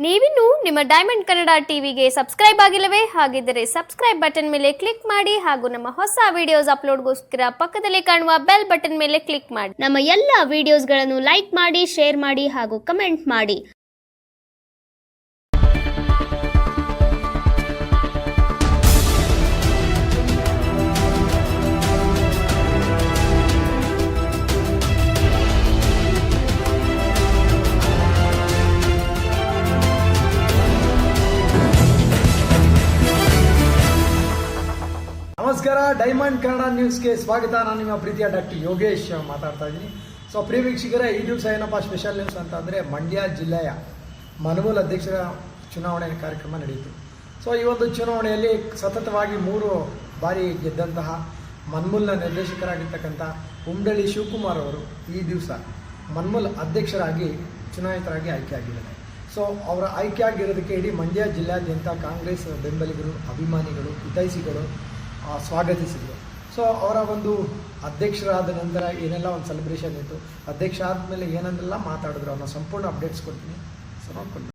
ನೀವಿನ್ನು ನಿಮ್ಮ ಡೈಮಂಡ್ ಕನ್ನಡ ಟಿವಿಗೆ ಸಬ್ಸ್ಕ್ರೈಬ್ ಆಗಿಲ್ಲವೇ? ಹಾಗಿದ್ದರೆ ಸಬ್ಸ್ಕ್ರೈಬ್ ಬಟನ್ ಮೇಲೆ ಕ್ಲಿಕ್ ಮಾಡಿ ಹಾಗೂ ನಮ್ಮ ಹೊಸ ವಿಡಿಯೋಸ್ ಅಪ್ಲೋಡ್ಗೋಸ್ಕರ ಪಕ್ಕದಲ್ಲಿ ಕಾಣುವ ಬೆಲ್ ಬಟನ್ ಮೇಲೆ ಕ್ಲಿಕ್ ಮಾಡಿ. ನಮ್ಮ ಎಲ್ಲ ವಿಡಿಯೋಸ್ಗಳನ್ನು ಲೈಕ್ ಮಾಡಿ, ಶೇರ್ ಮಾಡಿ ಹಾಗೂ ಕಮೆಂಟ್ ಮಾಡಿ. ನಮಸ್ಕಾರ, ಡೈಮಂಡ್ ಕನ್ನಡ ನ್ಯೂಸ್ಗೆ ಸ್ವಾಗತ. ನಾನು ನಿಮ್ಮ ಪ್ರೀತಿಯ ಡಾಕ್ಟರ್ ಯೋಗೇಶ್ ಮಾತಾಡ್ತಾ ಇದ್ದೀನಿ. ಸೊ ಪ್ರಿಯ ವೀಕ್ಷಕರೇ, ಈ ದಿವಸ ಏನಪ್ಪ ಸ್ಪೆಷಲ್ ನ್ಯೂಸ್ ಅಂತ ಅಂದರೆ ಮಂಡ್ಯ ಜಿಲ್ಲೆಯ ಮನಮೂಲ್ ಅಧ್ಯಕ್ಷರ ಚುನಾವಣೆ ಕಾರ್ಯಕ್ರಮ ನಡೆಯಿತು. ಸೊ ಈ ಒಂದು ಚುನಾವಣೆಯಲ್ಲಿ ಸತತವಾಗಿ 3 ಬಾರಿ ಗೆದ್ದಂತಹ ಮನ್ಮೂಲ್ನ ನಿರ್ದೇಶಕರಾಗಿರ್ತಕ್ಕಂಥ ಉಮ್ಡಳ್ಳಿ ಶಿವಕುಮಾರ್ ಅವರು ಈ ದಿವಸ ಮನ್ಮೂಲ್ ಅಧ್ಯಕ್ಷರಾಗಿ ಚುನಾಯಿತರಾಗಿ ಆಯ್ಕೆಯಾಗಿದ್ದಾರೆ. ಸೊ ಅವರ ಆಯ್ಕೆಯಾಗಿರೋದಕ್ಕೆ ಇಡೀ ಮಂಡ್ಯ ಜಿಲ್ಲಾದ್ಯಂತ ಕಾಂಗ್ರೆಸ್ ಬೆಂಬಲಿಗರು, ಅಭಿಮಾನಿಗಳು, ಹಿತೈಷಿಗಳು ಸ್ವಾಗತಿಸಿದರು. ಸೊ ಅವರ ಒಂದು ಅಧ್ಯಕ್ಷರಾದ ನಂತರ ಏನೆಲ್ಲ ಒಂದು ಸೆಲೆಬ್ರೇಷನ್ ಇತ್ತು, ಅಧ್ಯಕ್ಷ ಆದಮೇಲೆ ಏನನ್ನೆಲ್ಲ ಮಾತಾಡಿದ್ರು ಅನ್ನೋ ಸಂಪೂರ್ಣ ಅಪ್ಡೇಟ್ಸ್ ಕೊಡ್ತೀನಿ. ಸೊ ನೋಡ್ಕೊಂಡು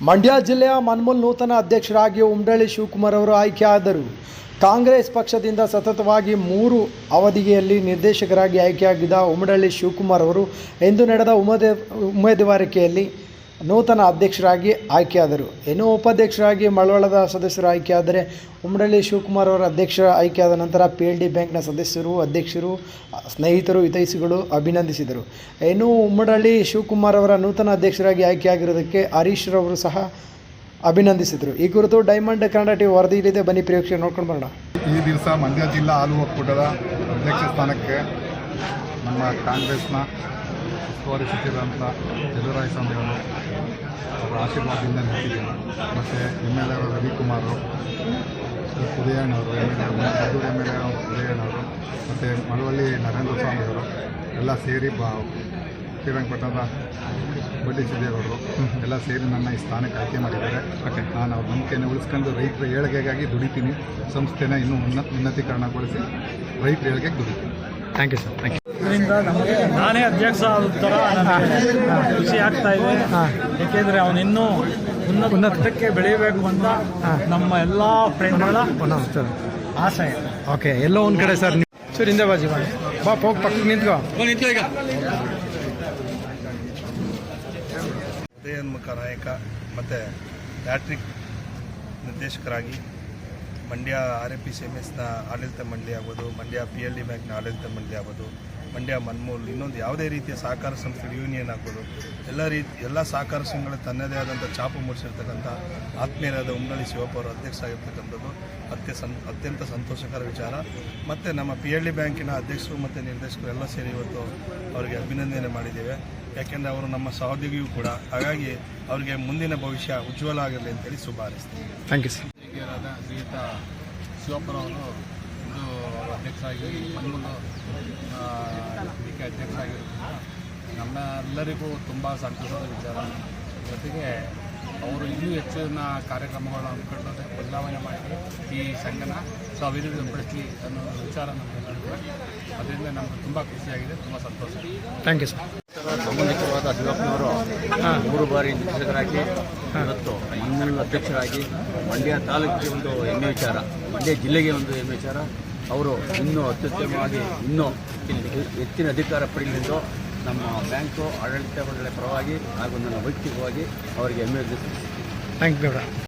ಮಂಡ್ಯ ಜಿಲ್ಲೆಯ ಮನ್ಮೂಲ್ ನೂತನ ಅಧ್ಯಕ್ಷರಾಗಿ ಉಮ್ಡಳ್ಳಿ ಶಿವಕುಮಾರ್ ಅವರು ಆಯ್ಕೆಯಾದರು. ಕಾಂಗ್ರೆಸ್ ಪಕ್ಷದಿಂದ ಸತತವಾಗಿ 3 ಅವಧಿಯಲ್ಲಿ ನಿರ್ದೇಶಕರಾಗಿ ಆಯ್ಕೆಯಾಗಿದ್ದ ಉಮ್ಡಳ್ಳಿ ಶಿವಕುಮಾರ್ ಅವರು ಇಂದು ನಡೆದ ಉಮೇದುವಾರಿಕೆಯಲ್ಲಿ ನೂತನ ಅಧ್ಯಕ್ಷರಾಗಿ ಆಯ್ಕೆಯಾದರು. ಇನ್ನು ಉಪಾಧ್ಯಕ್ಷರಾಗಿ ಮಳವಳ್ಳದ ಸದಸ್ಯರು ಆಯ್ಕೆಯಾದರೆ ಉಮ್ಡಳ್ಳಿ ಶಿವಕುಮಾರ್ ಅವರ ಅಧ್ಯಕ್ಷ ಆಯ್ಕೆಯಾದ ನಂತರ PLD ಬ್ಯಾಂಕ್ನ ಸದಸ್ಯರು, ಅಧ್ಯಕ್ಷರು, ಸ್ನೇಹಿತರು, ಹಿತೈಷಿಗಳು ಅಭಿನಂದಿಸಿದರು. ಇನ್ನು ಉಮ್ಡಳ್ಳಿ ಶಿವಕುಮಾರ್ ಅವರ ನೂತನ ಅಧ್ಯಕ್ಷರಾಗಿ ಆಯ್ಕೆಯಾಗಿರೋದಕ್ಕೆ ಹರೀಶ್ ರವರು ಸಹ ಅಭಿನಂದಿಸಿದರು. ಈ ಕುರಿತು ಡೈಮಂಡ್ ಕನ್ನಡ ಟಿವಿ ವರದಿ ಇಲ್ಲಿದೆ, ಬನ್ನಿ ಪ್ರೇಕ್ಷಕರು ನೋಡ್ಕೊಂಡು ಬರೋಣ. ಈ ದಿವಸ ಮಂಡ್ಯ ಜಿಲ್ಲಾ ಹಾಲು ಒಕ್ಕೂಟದ ಅಧ್ಯಕ್ಷ ಸ್ಥಾನಕ್ಕೆ ನಮ್ಮ ಕಾಂಗ್ರೆಸ್ನ ಉಸ್ತುವಾರಿ ಸಚಿವರಂಥ ಯದುರಾಯ ಸ್ವಾಮಿಯವರು ಅವರ ಆಶೀರ್ವಾದದಿಂದ ನಿಂತಿದ್ದೇನೆ. ಮತ್ತು MLA ರವಿಕುಮಾರ್, ಉದಯಣ್ಣವರು, ಮದ್ದೂರು MLA ಉದಯಣ್ಣವರು, ಮತ್ತು ಮಳವಳ್ಳಿ ನರೇಂದ್ರ ಸ್ವಾಮಿಯವರು ಎಲ್ಲ ಸೇರಿ ಶ್ರೀರಂಗಪಟ್ಟಣದ ಬಡ್ಡಿ ಸಿದ್ದೇಗೌಡರು ಎಲ್ಲ ಸೇರಿ ನನ್ನ ಈ ಸ್ಥಾನಕ್ಕೆ ಆಯ್ಕೆ ಮಾಡಿದ್ದಾರೆ. ನಾನು ಅವ್ರ ನಂಬಿಕೆಯನ್ನು ಉಳಿಸ್ಕೊಂಡು ರೈತರ ಏಳಿಗೆಗಾಗಿ ದುಡಿತೀನಿ. ಸಂಸ್ಥೆನ ಇನ್ನೂ ಉನ್ನತೀಕರಣಗೊಳಿಸಿ ರೈತರ ಏಳಿಗೆಗೆ ದುಡಿತೀನಿ. Thank you sir. Thank you. ಇದರಿಂದ ನಮಗೆ ನಾನೇ ಅಧ್ಯಕ್ಷ ಆದ ಥರ ನನಗೆ ಖುಷಿ ಆಗ್ತಾ ಇದೆ. ಏಕೆಂದರೆ ಅವನಿನ್ನೂ ಉನ್ನತ ಮಟ್ಟಕ್ಕೆ ಬೆಳೆಯಬೇಕು ಅಂತ ನಮ್ಮ ಎಲ್ಲ ಫ್ರೆಂಡ್ಗಳ ಆಶಯ. ಓಕೆ, ಎಲ್ಲೋ ಒಂದು ಕಡೆ ಸರ್ ಸರ್ ಹಿಂದೆ ಬಾಜಿ ಮಾಡಿ ಬಾ, ಹೋಗಿ ಪಕ್ಕಕ್ಕೆ ನಿಂತ್ಕೋ. ಈಗ ಉದಯೋನ್ಮುಖ ನಾಯಕ ಮತ್ತು ಹ್ಯಾಟ್ರಿಕ್ ನಿರ್ದೇಶಕರಾಗಿ ಮಂಡ್ಯ RAPCMSನ ಆಡಳಿತ ಮಂಡಳಿ ಆಗ್ಬೋದು, ಮಂಡ್ಯ PLD ಬ್ಯಾಂಕ್ನ ಆಡಳಿತ ಮಂಡಳಿ ಆಗ್ಬೋದು, ಮಂಡ್ಯ ಮನ್ಮೂಲ್, ಇನ್ನೊಂದು ಯಾವುದೇ ರೀತಿಯ ಸಹಕಾರ ಸಂಸ್ಥೆ ಯೂನಿಯನ್ ಆಗ್ಬೋದು, ಎಲ್ಲ ಸಹಕಾರ ಸಂಘಗಳ ತನ್ನದೇ ಆದಂಥ ಛಾಪು ಮೂಡಿಸಿರ್ತಕ್ಕಂಥ ಆತ್ಮೀಯರಾದ ಉಮ್ಡಳ್ಳಿ ಶಿವಪ್ಪ ಅವರು ಅಧ್ಯಕ್ಷ ಆಗಿರ್ತಕ್ಕಂಥದ್ದು ಅತ್ಯಂತ ಸಂತೋಷಕರ ವಿಚಾರ. ಮತ್ತು ನಮ್ಮ PLD ಬ್ಯಾಂಕಿನ ಅಧ್ಯಕ್ಷರು ಮತ್ತು ನಿರ್ದೇಶಕರು ಎಲ್ಲ ಸೇರಿ ಇವತ್ತು ಅವರಿಗೆ ಅಭಿನಂದನೆ ಮಾಡಿದ್ದೇವೆ. ಯಾಕೆಂದರೆ ಅವರು ನಮ್ಮ ಸಹೋದ್ಯೋಗಿಯೂ ಕೂಡ. ಹಾಗಾಗಿ ಅವರಿಗೆ ಮುಂದಿನ ಭವಿಷ್ಯ ಉಜ್ವಲ ಆಗಿರಲಿ ಅಂತೇಳಿ ಶುಭ ಹಾರೈಸ್ತೀನಿ. Thank you sir. ಹಿರಿಯರಾದ ಶ್ರೀಯುತ ಶಿವಪ್ಪರವರು ಇಂದು ಅಧ್ಯಕ್ಷರಾಗಿ ಮನ್ಮೂಲು ಇದಕ್ಕೆ ಅಧ್ಯಕ್ಷರಾಗಿರೋದ್ರಿಂದ ನಮ್ಮೆಲ್ಲರಿಗೂ ತುಂಬ ಸಂತೋಷದ ವಿಚಾರ. ಜೊತೆಗೆ ಅವರು ಇನ್ನೂ ಹೆಚ್ಚಿನ ಕಾರ್ಯಕ್ರಮಗಳನ್ನು ಹಮ್ಮಿಕೊಂಡು ಬದಲಾವಣೆ ಮಾಡಿ ಈ ಸಂಘನ ಅಭಿವೃದ್ಧಿಪಡಿಸಲಿ ಅನ್ನೋ ವಿಚಾರ ನಮಗೆಲ್ಲರಿಗೂ. ಅದರಿಂದ ನಮಗೆ ತುಂಬ ಖುಷಿಯಾಗಿದೆ, ತುಂಬ ಸಂತೋಷ. Thank you sir. ಸಂಬಂಧಿಕರಾದ ಶಿವಪ್ಪನವರು 3 ಬಾರಿ ನಿರ್ದೇಶಕರಾಗಿ ಇವತ್ತು ಮನ್ಮೂಲ್ ಅಧ್ಯಕ್ಷರಾಗಿ ಮಂಡ್ಯ ತಾಲೂಕಿಗೆ ಒಂದು ಹೆಮ್ಮೆ ವಿಚಾರ, ಮಂಡ್ಯ ಜಿಲ್ಲೆಗೆ ಒಂದು ಹೆಮ್ಮೆ ವಿಚಾರ. ಅವರು ಇನ್ನೂ ಅತ್ಯುತ್ತಮವಾಗಿ ಇನ್ನೂ ಇಲ್ಲಿ ಹೆಚ್ಚಿನ ಅಧಿಕಾರ ಪಡೆಯಲೆಂದು ನಮ್ಮ ಬ್ಯಾಂಕು ಆಡಳಿತ ಮಂಡಳಿ ಪರವಾಗಿ ಹಾಗೂ ನನ್ನ ವೈಯಕ್ತಿಕವಾಗಿ ಅವರಿಗೆ ಹೆಮ್ಮೆ. Thank you.